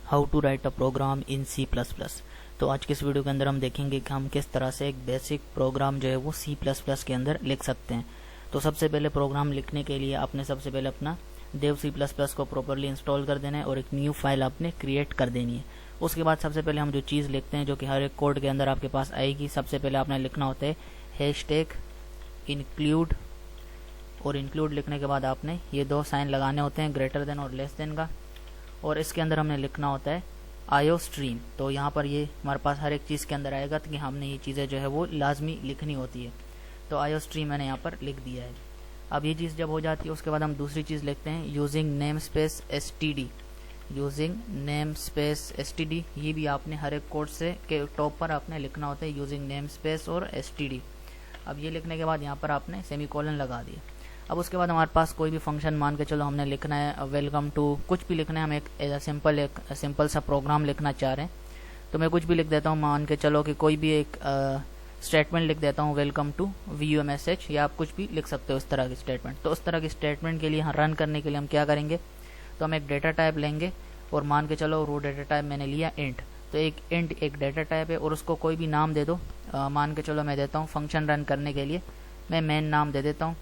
How to write a program in C plus plus. तो आज के इस वीडियो के अंदर हम देखेंगे कि हम किस तरह से एक बेसिक प्रोग्राम जो है वो सी प्लस प्लस के अंदर लिख सकते हैं। तो सबसे पहले प्रोग्राम लिखने के लिए आपने सबसे पहले अपना देव सी प्लस प्लस को प्रॉपरली इंस्टॉल कर देना है और एक न्यू फाइल आपने क्रिएट कर देनी है। उसके बाद सबसे पहले हम जो चीज़ लिखते हैं जो कि हर एक कोड के अंदर आपके पास आएगी, सबसे पहले आपने लिखना होता है हैशटैग इंक्लूड, और इंक्लूड लिखने के बाद आपने ये दो साइन लगाने होते हैं, ग्रेटर देन और लेस देन का, और इसके अंदर हमने लिखना होता है आईओ स्ट्रीम। तो यहाँ पर ये हमारे पास हर एक चीज़ के अंदर आएगा कि हमने ये चीज़ें जो है वो लाजमी लिखनी होती है। तो आईओ स्ट्रीम मैंने यहाँ पर लिख दिया है। अब ये चीज़ जब हो जाती है उसके बाद हम दूसरी चीज़ लिखते हैं using name space STD. Using name space STD, ये भी आपने हर एक कोड से के टॉप पर आपने लिखना होता है यूजिंग नेम स्पेस और एसटीडी। अब ये लिखने के बाद यहाँ पर आपने सेमीकोलन लगा दिया। अब उसके बाद हमारे पास कोई भी फंक्शन मान के चलो हमने लिखना है वेलकम टू, कुछ भी लिखना है, हम एक सिंपल सा प्रोग्राम लिखना चाह रहे हैं। तो मैं कुछ भी लिख देता हूँ, मान के चलो कि कोई भी एक स्टेटमेंट लिख देता हूँ वेलकम टू VUMSH, या आप कुछ भी लिख सकते हो इस तरह की स्टेटमेंट। तो उस तरह की स्टेटमेंट के लिए रन करने के लिए हम क्या करेंगे, तो हम एक डेटा टाइप लेंगे और मान के चलो रो डेटा टाइप मैंने लिया इंट। तो एक इंट एक डेटा टाइप है और उसको कोई भी नाम दे दो। मान के चलो मैं देता हूँ फंक्शन रन करने के लिए मैं मेन नाम दे देता हूँ,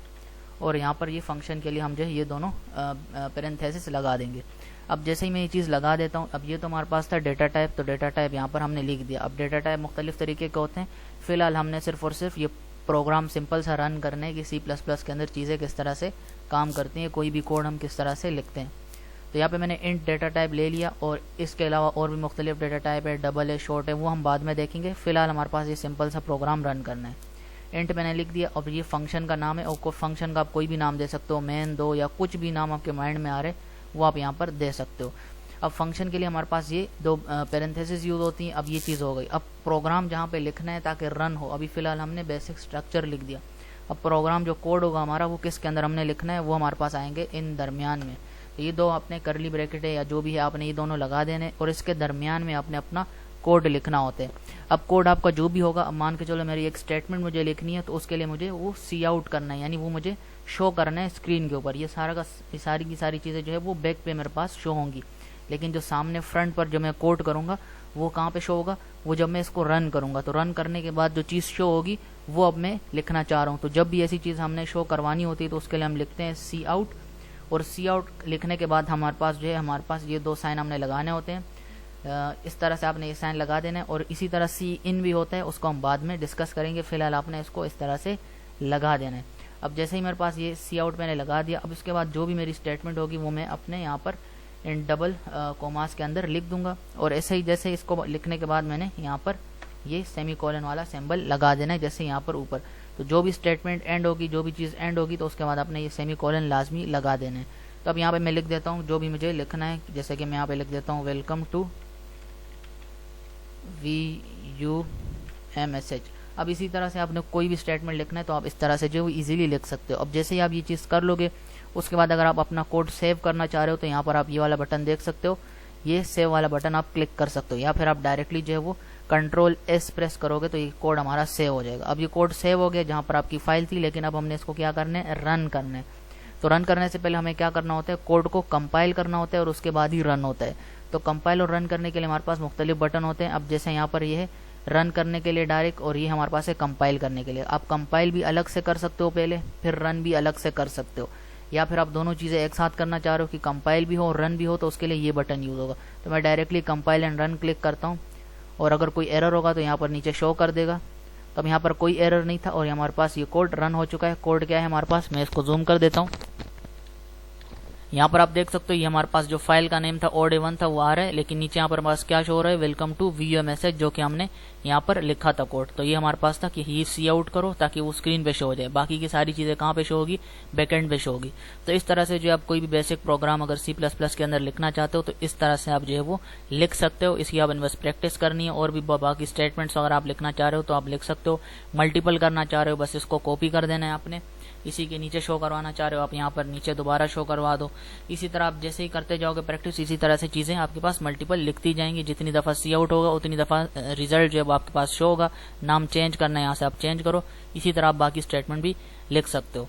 और यहाँ पर ये फंक्शन के लिए हम जो है ये दोनों पैरेंथेसिस लगा देंगे। अब जैसे ही मैं ये चीज़ लगा देता हूँ, अब ये तो हमारे पास था डेटा टाइप, तो डेटा टाइप यहाँ पर हमने लिख दिया। अब डेटा टाइप मुख्तलिफ तरीके के होते हैं, फिलहाल हमने सिर्फ और सिर्फ ये प्रोग्राम सिंपल सा रन करने की सी प्लस प्लस के अंदर चीज़ें किस तरह से काम करती हैं, कोई भी कोड हम किस तरह से लिखते हैं। तो यहाँ पे मैंने इंट डेटा टाइप ले लिया, और इसके अलावा और भी मुख्तलिफ डेटा टाइप है, डबल है, शॉर्ट है, वो हम बाद में देखेंगे। फिलहाल हमारे पास ये सिंपल सा प्रोग्राम रन करना है। इंट मैंने लिख दिया। अब ये फंक्शन का नाम है, और फंक्शन का आप कोई भी नाम दे सकते हो, मेन दो या कुछ भी नाम आपके माइंड में आ रहे वो आप यहाँ पर दे सकते हो। अब फंक्शन के लिए हमारे पास ये दो पैरेंथेसिस यूज होती हैं। अब ये चीज़ हो गई। अब प्रोग्राम जहाँ पे लिखना है ताकि रन हो, अभी फिलहाल हमने बेसिक स्ट्रक्चर लिख दिया। अब प्रोग्राम जो कोड होगा हमारा वो किसके अंदर हमने लिखना है, वो हमारे पास आएंगे इन दरमियान में। तो ये दो आपने करली ब्रैकेट है या जो भी है आपने ये दोनों लगा देने, और इसके दरमियान में आपने अपना कोड लिखना होता है। अब कोड आपका जो भी होगा, अब मान के चलो मेरी एक स्टेटमेंट मुझे लिखनी है, तो उसके लिए मुझे वो सी आउट करना है, यानी वो मुझे शो करना है स्क्रीन के ऊपर। ये सारी की सारी चीज़ें जो है वो बैक पे मेरे पास शो होंगी, लेकिन जो सामने फ्रंट पर जो मैं कोड करूँगा वो कहाँ पे शो होगा, वो जब मैं इसको रन करूँगा। तो रन करने के बाद जो चीज़ शो होगी वो अब मैं लिखना चाह रहा हूँ। तो जब भी ऐसी चीज़ हमने शो करवानी होती है तो उसके लिए हम लिखते हैं सी आउट, और सी आउट लिखने के बाद हमारे पास जो है हमारे पास ये दो साइन हमने लगाने होते हैं। इस तरह से आपने ये साइन लगा देना है, और इसी तरह सी इन भी होता है, उसको हम बाद में डिस्कस करेंगे। फिलहाल आपने इसको इस तरह से लगा देना है। अब जैसे ही मेरे पास ये सी आउट मैंने लगा दिया, अब इसके बाद जो भी मेरी स्टेटमेंट होगी वो मैं अपने यहाँ पर इन डबल कोमास के अंदर लिख दूंगा, और ऐसे ही जैसे इसको लिखने के बाद मैंने यहाँ पर ये सेमीकोलन वाला सिंबल लगा देना है, जैसे यहाँ पर ऊपर। तो जो भी स्टेटमेंट एंड होगी, जो भी चीज़ एंड होगी, तो उसके बाद आपने ये सेमीकोलन लाजमी लगा देना है। तो अब यहाँ पे मैं लिख देता हूँ जो भी मुझे लिखना है, जैसे कि मैं यहाँ पे लिख देता हूँ वेलकम टू VUMSH। अब इसी तरह से आपने कोई भी स्टेटमेंट लिखना है तो आप इस तरह से जो इजीली लिख सकते हो। अब जैसे ही आप ये चीज़ कर लोगे, उसके बाद अगर आप अपना कोड सेव करना चाह रहे हो तो यहाँ पर आप ये वाला बटन देख सकते हो, ये सेव वाला बटन आप क्लिक कर सकते हो, या फिर आप डायरेक्टली जो है वो Ctrl+S प्रेस करोगे तो ये कोड हमारा सेव हो जाएगा। अब ये कोड सेव हो गया जहाँ पर आपकी फाइल थी, लेकिन अब हमने इसको क्या करना है, रन करना है। तो रन करने से पहले हमें क्या करना होता है, कोड को कंपाइल करना होता है और उसके बाद ही रन होता है। तो कंपाइल और रन करने के लिए हमारे पास मुख्तलिफ बटन होते हैं। अब जैसे यहाँ पर ये है रन करने के लिए डायरेक्ट, और ये हमारे पास है कंपाइल करने के लिए। आप कंपाइल भी अलग से कर सकते हो पहले, फिर रन भी अलग से कर सकते हो, या फिर आप दोनों चीज़ें एक साथ करना चाह रहे हो कि कंपाइल भी हो और रन भी हो, तो उसके लिए ये बटन यूज़ होगा। तो मैं directly compile and run click करता हूँ, और अगर कोई एरर होगा तो यहाँ पर नीचे शो कर देगा। तो अब यहाँ पर कोई एरर नहीं था और हमारे पास ये कोड रन हो चुका है। कोड क्या है हमारे पास, मैं इसको जूम कर देता हूँ। यहाँ पर आप देख सकते हो ये हमारे पास जो फाइल का नेम था OD1 था वो आ रहा है, लेकिन नीचे यहाँ पर हमारे पास क्या शो हो रहा है, वेलकम टू VUMSH, जो कि हमने यहाँ पर लिखा था कोड। तो ये हमारे पास था कि ये सी आउट करो ताकि वो स्क्रीन पे शो हो जाए, बाकी की सारी चीज़ें कहाँ पे शो होगी, बैकएंड पे शो होगी। तो इस तरह से जो आप कोई भी बेसिक प्रोग्राम अगर C++ के अंदर लिखना चाहते हो तो इस तरह से आप जो है वो लिख सकते हो। इसकी आपने बस प्रैक्टिस करनी है, और भी बाकी स्टेटमेंट्स अगर आप लिखना चाह रहे हो तो आप लिख सकते हो। मल्टीपल करना चाह रहे हो बस इसको कॉपी कर देना है आपने, इसी के नीचे शो करवाना चाह रहे हो आप यहाँ पर नीचे दोबारा शो करवा दो। इसी तरह आप जैसे ही करते जाओगे प्रैक्टिस, इसी तरह से चीज़ें आपके पास मल्टीपल लिखती जाएंगी। जितनी दफ़ा सी आउट होगा उतनी दफ़ा रिजल्ट जो है आपके पास शो होगा। नाम चेंज करना है यहाँ से आप चेंज करो। इसी तरह आप बाकी स्टेटमेंट भी लिख सकते हो।